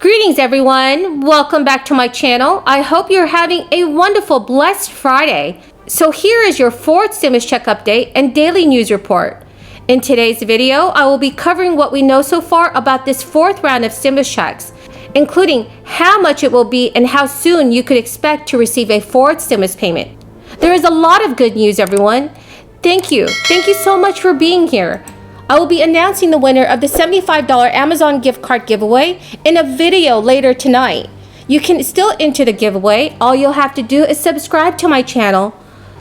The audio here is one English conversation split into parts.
Greetings everyone, welcome back to my channel. I hope you're having a wonderful, blessed Friday. So here is your fourth stimulus check update and daily news report. In today's video, I will be covering what we know so far about this fourth round of stimulus checks, including how much it will be and how soon you could expect to receive a fourth stimulus payment. There is a lot of good news, everyone. Thank you so much for being here. I will be announcing the winner of the $75 Amazon gift card giveaway in a video later tonight. You can still enter the giveaway. All you'll have to do is subscribe to my channel,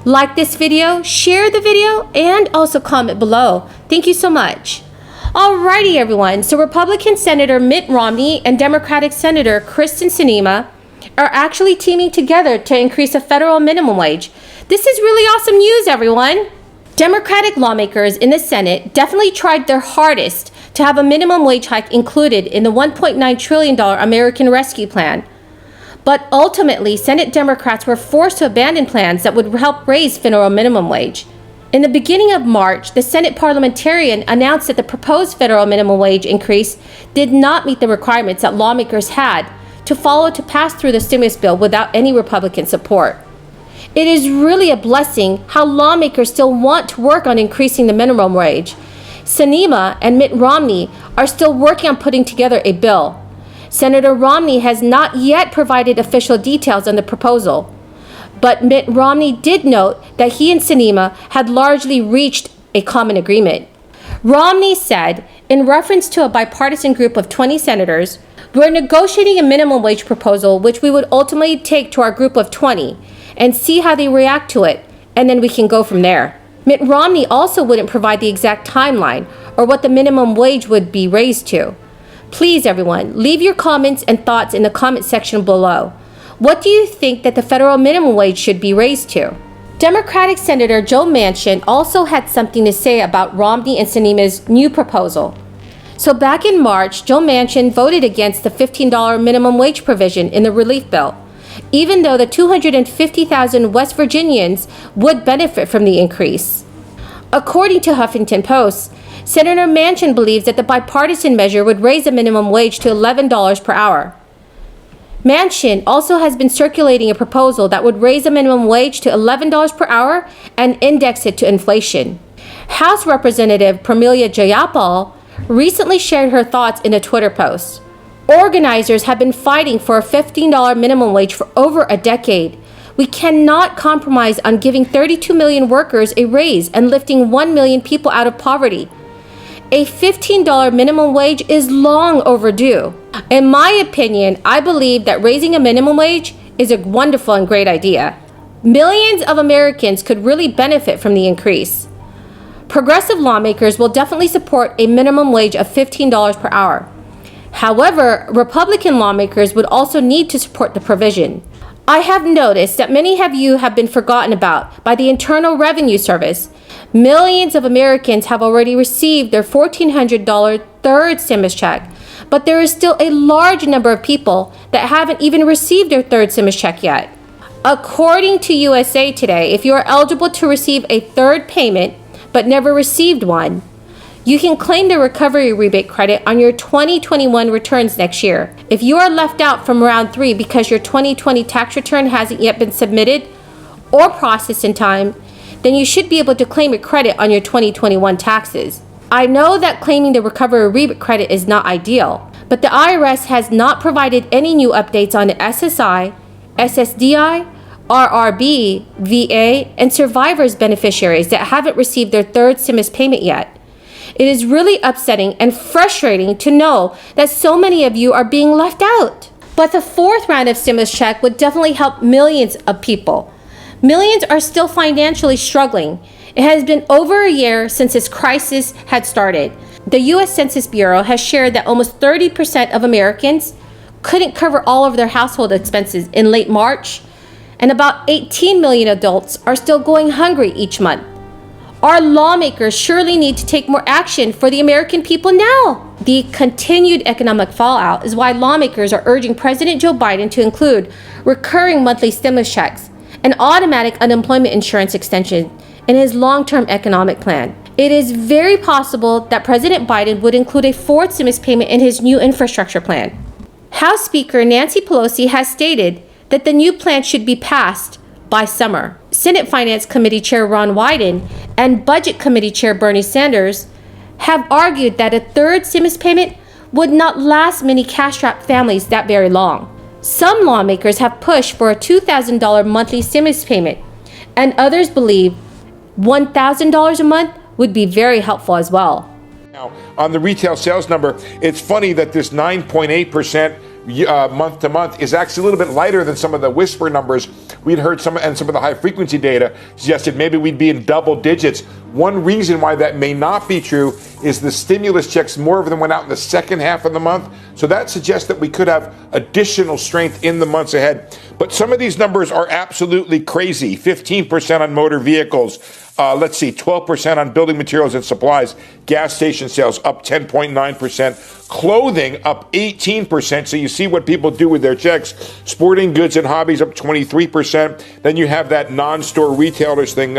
like this video, share the video, and also comment below. Thank you so much. Alrighty everyone, so Republican Senator Mitt Romney and Democratic Senator Kyrsten Sinema are actually teaming together to increase the federal minimum wage. This is really awesome news, everyone. Democratic lawmakers in the Senate definitely tried their hardest to have a minimum wage hike included in the $1.9 trillion American Rescue Plan. But ultimately, Senate Democrats were forced to abandon plans that would help raise federal minimum wage. In the beginning of March, the Senate parliamentarian announced that the proposed federal minimum wage increase did not meet the requirements that lawmakers had to follow to pass through the stimulus bill without any Republican support. It is really a blessing how lawmakers still want to work on increasing the minimum wage. Sinema and Mitt Romney are still working on putting together a bill. Senator Romney has not yet provided official details on the proposal, but Mitt Romney did note that he and Sinema had largely reached a common agreement. Romney said, in reference to a bipartisan group of 20 senators, "We're negotiating a minimum wage proposal which we would ultimately take to our group of 20 and see how they react to it, and then we can go from there." Mitt Romney also wouldn't provide the exact timeline or what the minimum wage would be raised to. Please, everyone, leave your comments and thoughts in the comment section below. What do you think that the federal minimum wage should be raised to? Democratic Senator Joe Manchin also had something to say about Romney and Sinema's new proposal. So back in March, Joe Manchin voted against the $15 minimum wage provision in the relief bill, even though the 250,000 West Virginians would benefit from the increase. According to Huffington Post, Senator Manchin believes that the bipartisan measure would raise the minimum wage to $11 per hour. Manchin also has been circulating a proposal that would raise the minimum wage to $11 per hour and index it to inflation. House Representative Pramila Jayapal recently shared her thoughts in a Twitter post. Organizers have been fighting for a $15 minimum wage for over a decade. We cannot compromise on giving 32 million workers a raise and lifting 1 million people out of poverty. A $15 minimum wage is long overdue. In my opinion, I believe that raising a minimum wage is a wonderful and great idea. Millions of Americans could really benefit from the increase. Progressive lawmakers will definitely support a minimum wage of $15 per hour. However, Republican lawmakers would also need to support the provision. I have noticed that many of you have been forgotten about by the Internal Revenue Service. Millions of Americans have already received their $1,400 third stimulus check, but there is still a large number of people that haven't even received their third stimulus check yet. According to USA Today, if you are eligible to receive a third payment but never received one, you can claim the recovery rebate credit on your 2021 returns next year. If you are left out from round 3 because your 2020 tax return hasn't yet been submitted or processed in time, then you should be able to claim a credit on your 2021 taxes. I know that claiming the recovery rebate credit is not ideal, but the IRS has not provided any new updates on the SSI, SSDI, RRB, VA, and survivors beneficiaries that haven't received their third stimulus payment yet. It is really upsetting and frustrating to know that so many of you are being left out. But the fourth round of stimulus check would definitely help millions of people. Millions are still financially struggling. It has been over a year since this crisis had started. The U.S. Census Bureau has shared that almost 30% of Americans couldn't cover all of their household expenses in late March, and about 18 million adults are still going hungry each month. Our lawmakers surely need to take more action for the American people now. The continued economic fallout is why lawmakers are urging President Joe Biden to include recurring monthly stimulus checks and automatic unemployment insurance extension in his long-term economic plan. It is very possible that President Biden would include a fourth stimulus payment in his new infrastructure plan. House Speaker Nancy Pelosi has stated that the new plan should be passed by summer. Senate Finance Committee Chair Ron Wyden and Budget Committee Chair Bernie Sanders have argued that a third stimulus payment would not last many cash-strapped families that very long. Some lawmakers have pushed for a $2,000 monthly stimulus payment, and others believe $1,000 a month would be very helpful as well. Now, on the retail sales number, it's funny that this 9.8% month to month is actually a little bit lighter than some of the whisper numbers we'd heard. Some of the high frequency data suggested maybe we'd be in double digits. One reason why that may not be true is the stimulus checks, more of them went out in the second half of the month. So that suggests that we could have additional strength in the months ahead. But some of these numbers are absolutely crazy. 15% on motor vehicles. 12% on building materials and supplies. Gas station sales up 10.9%. Clothing up 18%. So you see what people do with their checks. Sporting goods and hobbies up 23%. Then you have that non-store retailers thing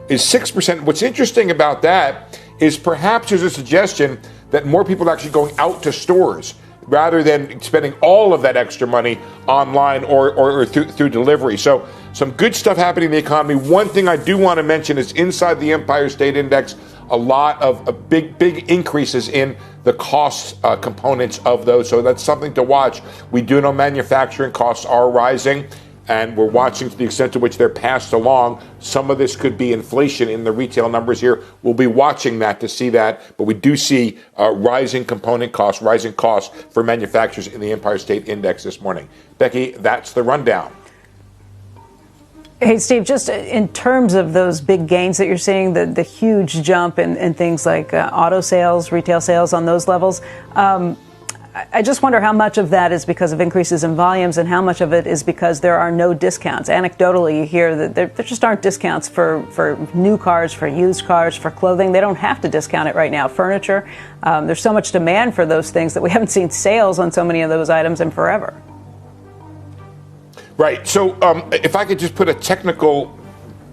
is 6%. What's interesting about that is perhaps there's a suggestion that more people are actually going out to stores rather than spending all of that extra money online or through delivery. So some good stuff happening in the economy. One thing I do want to mention is inside the Empire State Index, a lot of big increases in the cost components of those. So that's something to watch. We do know manufacturing costs are rising, and we're watching to the extent to which they're passed along. Some of this could be inflation in the retail numbers here. We'll be watching that to see that. But we do see rising component costs, rising costs for manufacturers in the Empire State Index this morning. Becky, that's the rundown. Hey, Steve, just in terms of those big gains that you're seeing, the huge jump in things like auto sales, retail sales on those levels, I just wonder how much of that is because of increases in volumes and how much of it is because there are no discounts. Anecdotally, you hear that there just aren't discounts for new cars, for used cars, for clothing. They don't have to discount it right now. Furniture, there's so much demand for those things that we haven't seen sales on so many of those items in forever. Right. So if I could just put a technical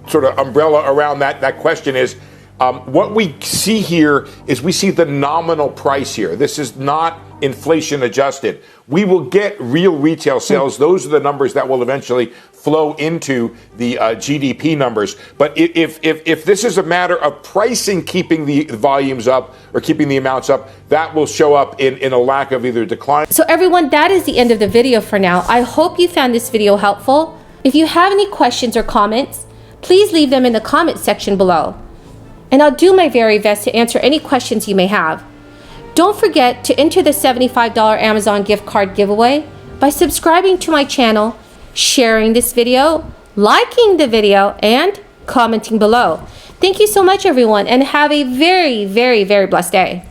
sort of umbrella around that question is, what we see here is we see the nominal price here. This is not inflation adjusted. We will get real retail sales. Those are the numbers that will eventually flow into the GDP numbers. But if this is a matter of pricing keeping the volumes up or keeping the amounts up, that will show up in a lack of either decline. So everyone, that is the end of the video for now. I hope you found this video helpful. If you have any questions or comments, please leave them in the comment section below, and I'll do my very best to answer any questions you may have. Don't forget to enter the $75 Amazon gift card giveaway by subscribing to my channel, sharing this video, liking the video, and commenting below. Thank you so much, everyone, and have a very, very, very blessed day.